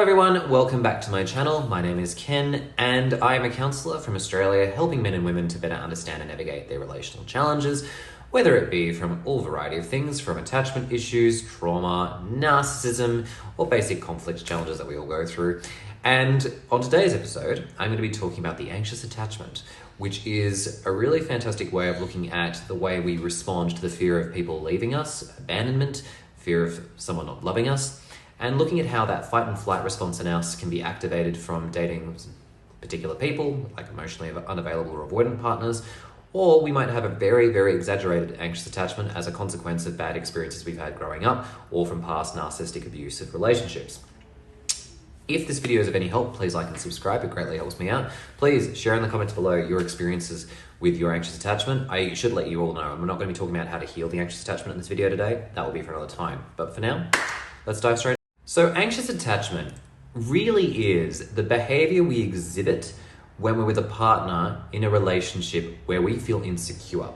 everyone, welcome back to my channel. My name is Ken and I am a counsellor from Australia helping men and women to better understand and navigate their relational challenges, whether it be from all variety of things, from attachment issues, trauma, narcissism, or basic conflict challenges that we all go through. And on today's episode, I'm going to be talking about the anxious attachment, which is a really fantastic way of looking at the way we respond to the fear of people leaving us, abandonment, fear of someone not loving us, and looking at how that fight and flight response in us can be activated from dating particular people, like emotionally unavailable or avoidant partners, or we might have a very, very exaggerated anxious attachment as a consequence of bad experiences we've had growing up or from past narcissistic abusive relationships. If this video is of any help, please like and subscribe. It greatly helps me out. Please share in the comments below your experiences with your anxious attachment. I should let you all know I'm not going to be talking about how to heal the anxious attachment in this video today. That will be for another time. But for now, let's dive straight in. So anxious attachment really is the behavior we exhibit when we're with a partner in a relationship where we feel insecure.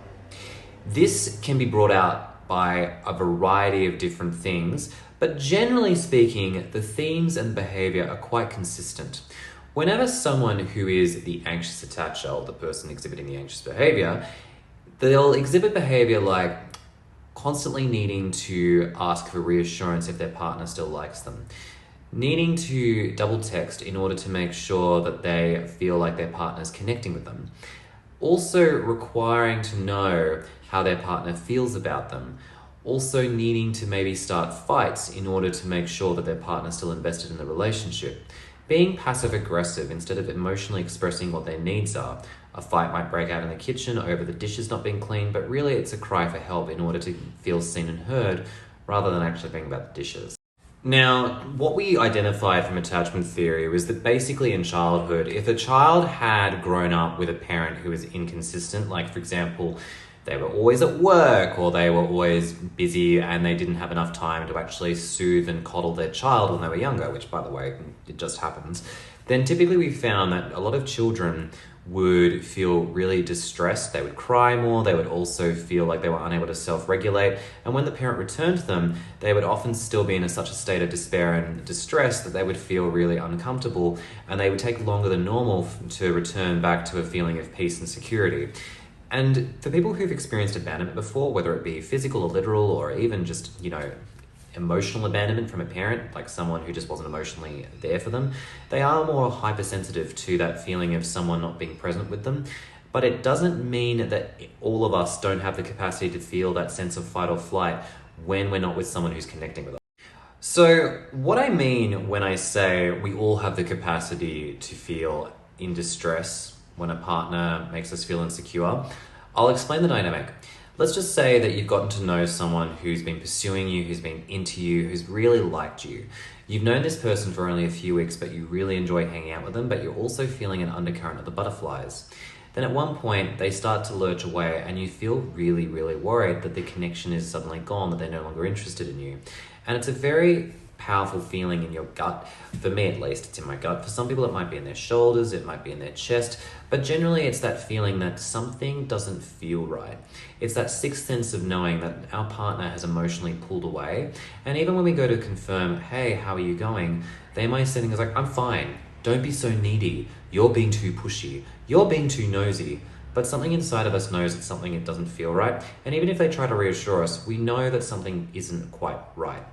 This can be brought out by a variety of different things, but generally speaking, the themes and behavior are quite consistent. Whenever someone who is the anxious attacher, or the person exhibiting the anxious behavior, they'll exhibit behavior like constantly needing to ask for reassurance if their partner still likes them, needing to double text in order to make sure that they feel like their partner's connecting with them, also requiring to know how their partner feels about them, also needing to maybe start fights in order to make sure that their partner's still invested in the relationship, being passive-aggressive instead of emotionally expressing what their needs are. A fight might break out in the kitchen over the dishes not being cleaned, but really it's a cry for help in order to feel seen and heard rather than actually being about the dishes. Now, what we identified from attachment theory was that basically in childhood, if a child had grown up with a parent who was inconsistent, like for example, they were always at work or they were always busy and they didn't have enough time to actually soothe and coddle their child when they were younger, which by the way, it just happens, then typically we found that a lot of children would feel really distressed. They would cry more. They would also feel like they were unable to self-regulate. And when the parent returned to them, they would often still be in such a state of despair and distress that they would feel really uncomfortable and they would take longer than normal to return back to a feeling of peace and security. And for people who've experienced abandonment before, whether it be physical or literal or even just, emotional abandonment from a parent, like someone who just wasn't emotionally there for them, they are more hypersensitive to that feeling of someone not being present with them. But it doesn't mean that all of us don't have the capacity to feel that sense of fight or flight when we're not with someone who's connecting with us. So what I mean when I say we all have the capacity to feel in distress when a partner makes us feel insecure, I'll explain the dynamic. Let's just say that you've gotten to know someone who's been pursuing you, who's been into you, who's really liked you. You've known this person for only a few weeks, but you really enjoy hanging out with them, but you're also feeling an undercurrent of the butterflies. Then at one point, they start to lurch away and you feel really, really worried that the connection is suddenly gone, that they're no longer interested in you. And it's a very powerful feeling in your gut. For me at least, it's in my gut. For some people it might be in their shoulders, it might be in their chest, but generally it's that feeling that something doesn't feel right. It's that sixth sense of knowing that our partner has emotionally pulled away. And even when we go to confirm, hey, how are you going? They might say things like, I'm fine, don't be so needy, you're being too pushy, you're being too nosy. But something inside of us knows that something it doesn't feel right. And even if they try to reassure us, we know that something isn't quite right.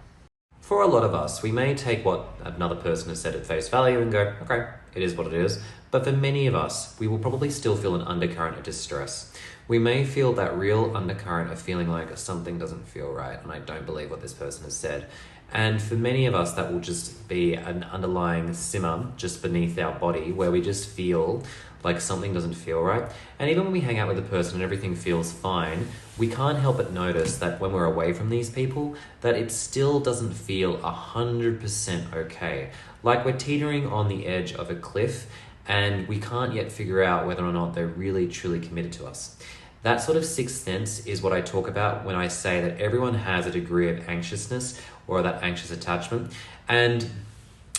For a lot of us, we may take what another person has said at face value and go, okay, it is what it is. But for many of us, we will probably still feel an undercurrent of distress. We may feel that real undercurrent of feeling like something doesn't feel right and I don't believe what this person has said. And for many of us, that will just be an underlying simmer just beneath our body where we just feel like something doesn't feel right. And even when we hang out with a person and everything feels fine, we can't help but notice that when we're away from these people, that it still doesn't feel 100% okay. Like we're teetering on the edge of a cliff and we can't yet figure out whether or not they're really truly committed to us. That sort of sixth sense is what I talk about when I say that everyone has a degree of anxiousness or that anxious attachment. And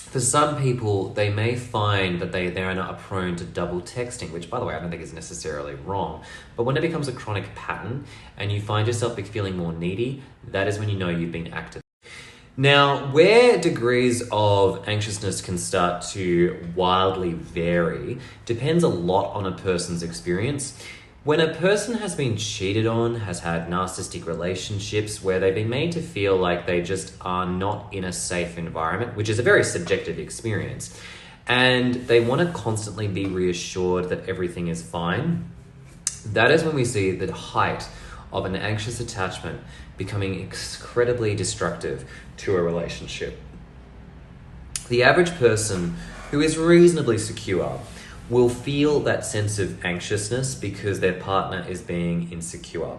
for some people, they may find that they're not prone to double texting, which by the way, I don't think is necessarily wrong. But when it becomes a chronic pattern and you find yourself feeling more needy, that is when you know you've been active. Now, where degrees of anxiousness can start to wildly vary depends a lot on a person's experience. When a person has been cheated on, has had narcissistic relationships where they've been made to feel like they just are not in a safe environment, which is a very subjective experience, and they want to constantly be reassured that everything is fine, that is when we see the height of an anxious attachment becoming incredibly destructive to a relationship. The average person who is reasonably secure will feel that sense of anxiousness because their partner is being insecure.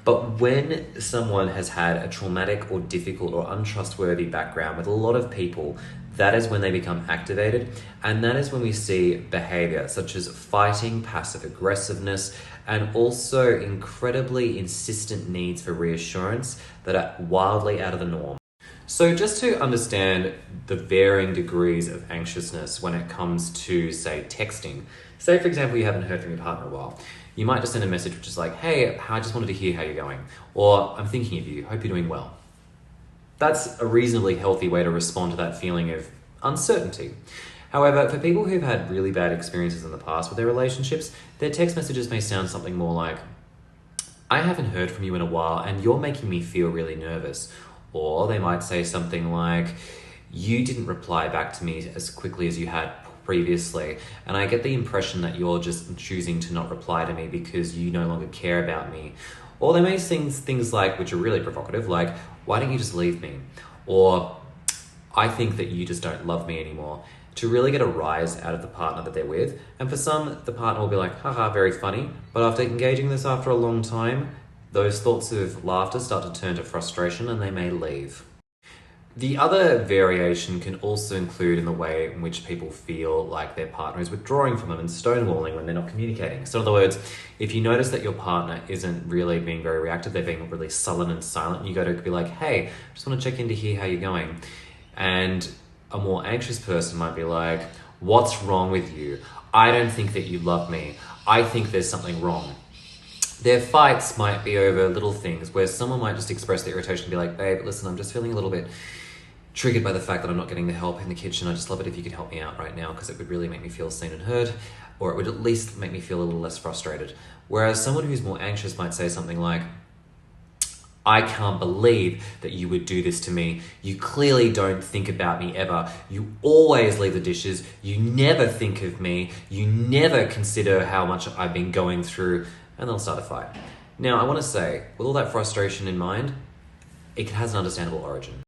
But when someone has had a traumatic or difficult or untrustworthy background with a lot of people, that is when they become activated, and that is when we see behavior such as fighting, passive aggressiveness, and also incredibly insistent needs for reassurance that are wildly out of the norm. So just to understand the varying degrees of anxiousness when it comes to, say, texting. Say, for example, you haven't heard from your partner in a while. You might just send a message which is like, hey, I just wanted to hear how you're going. Or, I'm thinking of you, hope you're doing well. That's a reasonably healthy way to respond to that feeling of uncertainty. However, for people who've had really bad experiences in the past with their relationships, their text messages may sound something more like, I haven't heard from you in a while and you're making me feel really nervous. Or they might say something like, you didn't reply back to me as quickly as you had previously, and I get the impression that you're just choosing to not reply to me because you no longer care about me. Or they may sing things like, which are really provocative, like, why don't you just leave me? Or, I think that you just don't love me anymore, to really get a rise out of the partner that they're with. And for some, the partner will be like, haha, very funny. But after engaging this after a long time, those thoughts of laughter start to turn to frustration and they may leave. The other variation can also include in the way in which people feel like their partner is withdrawing from them and stonewalling when they're not communicating. So in other words, if you notice that your partner isn't really being very reactive, they're being really sullen and silent, you got to be like, hey, just want to check in to hear how you're going. And a more anxious person might be like, what's wrong with you? I don't think that you love me. I think there's something wrong. Their fights might be over little things where someone might just express their irritation and be like, babe, listen, I'm just feeling a little bit triggered by the fact that I'm not getting the help in the kitchen. I just love it if you could help me out right now because it would really make me feel seen and heard, or it would at least make me feel a little less frustrated. Whereas someone who's more anxious might say something like, I can't believe that you would do this to me. You clearly don't think about me ever. You always leave the dishes. You never think of me. You never consider how much I've been going through. And they'll start a fight. Now, I want to say, with all that frustration in mind, it has an understandable origin.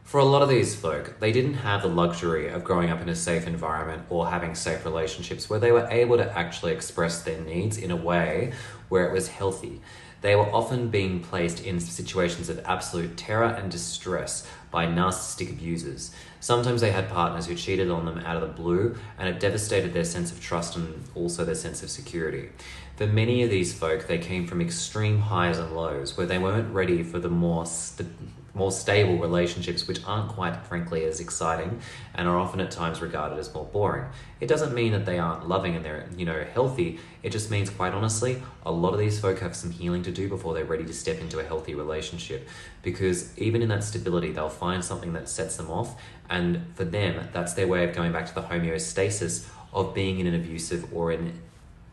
For a lot of these folk, they didn't have the luxury of growing up in a safe environment or having safe relationships where they were able to actually express their needs in a way where it was healthy. They were often being placed in situations of absolute terror and distress by narcissistic abusers. Sometimes they had partners who cheated on them out of the blue, and it devastated their sense of trust and also their sense of security. For many of these folk, they came from extreme highs and lows where they weren't ready for the more stable relationships, which aren't quite frankly as exciting and are often at times regarded as more boring. It doesn't mean that they aren't loving and they're healthy. It just means, quite honestly, a lot of these folk have some healing to do before they're ready to step into a healthy relationship, because even in that stability, they'll find something that sets them off, and for them, that's their way of going back to the homeostasis of being in an abusive or in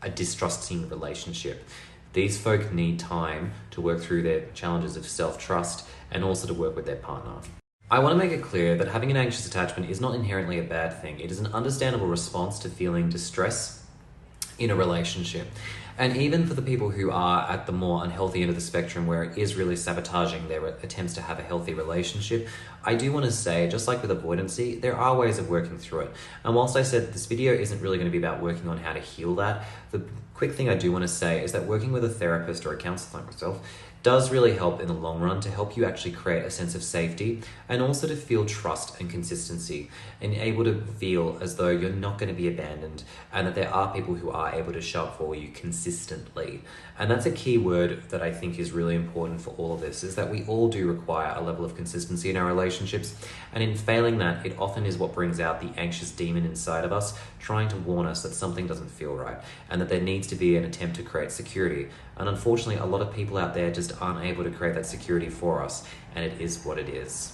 a distrusting relationship. These folk need time to work through their challenges of self-trust and also to work with their partner. I want to make it clear that having an anxious attachment is not inherently a bad thing. It is an understandable response to feeling distress in a relationship. And even for the people who are at the more unhealthy end of the spectrum where it is really sabotaging their attempts to have a healthy relationship, I do want to say, just like with avoidancy, there are ways of working through it. And whilst I said this video isn't really going to be about working on how to heal that, the quick thing I do want to say is that working with a therapist or a counselor like myself does really help in the long run to help you actually create a sense of safety and also to feel trust and consistency and able to feel as though you're not going to be abandoned and that there are people who are able to show up for you consistently. And that's a key word that I think is really important for all of this, is that we all do require a level of consistency in our relationships, and in failing that, it often is what brings out the anxious demon inside of us, trying to warn us that something doesn't feel right and that there needs to be an attempt to create security. And unfortunately, a lot of people out there just aren't able to create that security for us, and it is what it is.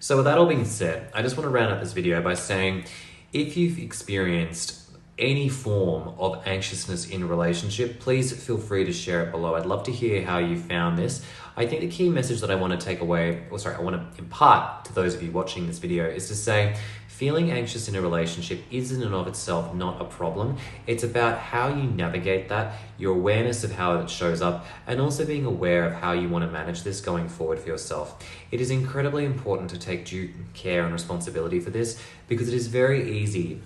So with that all being said, I just want to round up this video by saying, if you've experienced any form of anxiousness in a relationship, please feel free to share it below. I'd love to hear how you found this. I think the key message that I want to take away, I want to impart to those of you watching this video is to say, feeling anxious in a relationship is in and of itself not a problem. It's about how you navigate that, your awareness of how it shows up, and also being aware of how you want to manage this going forward for yourself. It is incredibly important to take due care and responsibility for this, because it is very easy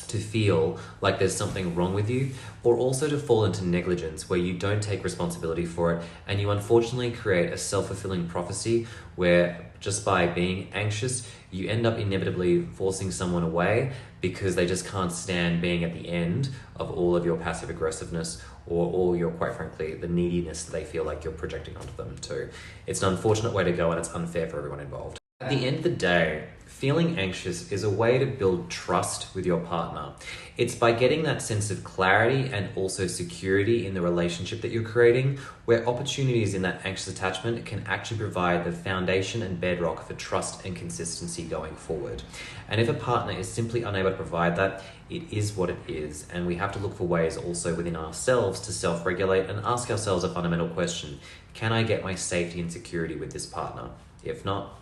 to feel like there's something wrong with you, or also to fall into negligence where you don't take responsibility for it, and you unfortunately create a self-fulfilling prophecy where just by being anxious, you end up inevitably forcing someone away because they just can't stand being at the end of all of your passive aggressiveness or all your, quite frankly, the neediness that they feel like you're projecting onto them too. It's an unfortunate way to go, and it's unfair for everyone involved. At the end of the day, feeling anxious is a way to build trust with your partner. It's by getting that sense of clarity and also security in the relationship that you're creating, where opportunities in that anxious attachment can actually provide the foundation and bedrock for trust and consistency going forward. And if a partner is simply unable to provide that, it is what it is. And we have to look for ways also within ourselves to self-regulate and ask ourselves a fundamental question: can I get my safety and security with this partner? If not,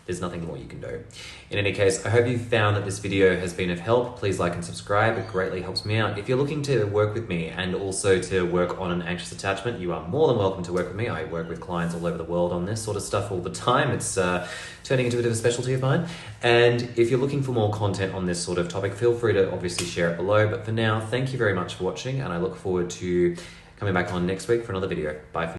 there's nothing more you can do. In any case, I hope you found that this video has been of help. Please like and subscribe, it greatly helps me out. If you're looking to work with me and also to work on an anxious attachment, you are more than welcome to work with me. I work with clients all over the world on this sort of stuff all the time. It's turning into a bit of a specialty of mine. And if you're looking for more content on this sort of topic, feel free to obviously share it below. But for now, thank you very much for watching, and I look forward to coming back on next week for another video. Bye for now.